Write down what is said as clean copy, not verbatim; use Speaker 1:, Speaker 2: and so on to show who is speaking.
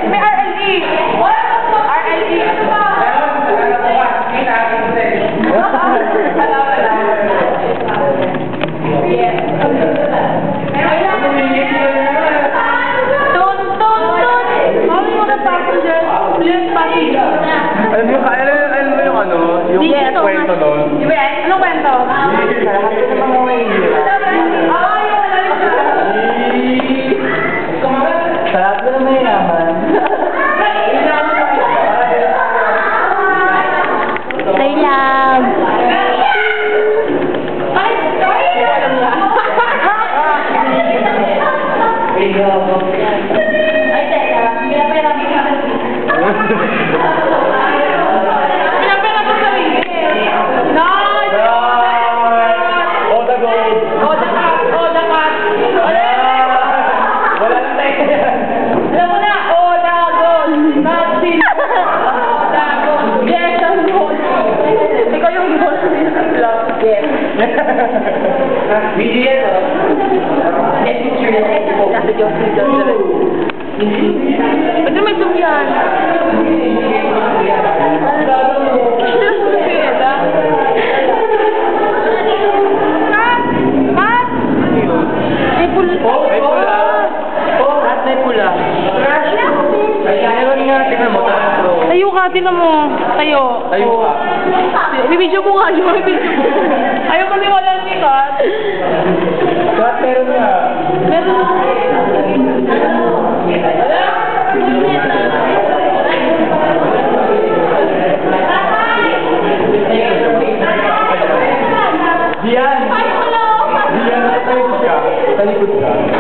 Speaker 1: May RLE. RLE.
Speaker 2: Alam mo yung ano? Yung kwento doon?
Speaker 1: Anong kwento?
Speaker 2: Sa lahat mo na may naman.
Speaker 3: Say love.
Speaker 1: Ay, teka. Pinapera mo sa sarili. Nice!
Speaker 2: Oh, the gold!
Speaker 1: Oh, the cat! Oh, the cat!
Speaker 2: Wala na tayo yan.
Speaker 1: Alam mo na! Oh, the gold! Nothing! The gold! Yes, ang gold! Ikaw yung gold. Yes.
Speaker 2: BDS, oh.
Speaker 1: Yes, picture na. Nasa Diyos. Pwede may zoom yan.
Speaker 2: May pula. Lahat may pula. Meron nga, tingnan mo.
Speaker 1: Tayo ka, tinan mo. Tayo.
Speaker 2: Tayo ka.
Speaker 1: Bibidyo mo nga yun. Ayaw mo niwala ni Kat.
Speaker 2: Kat, meron nga.
Speaker 1: Meron.
Speaker 2: Diyan! Diyan, sa likod ka. Sa likod ka.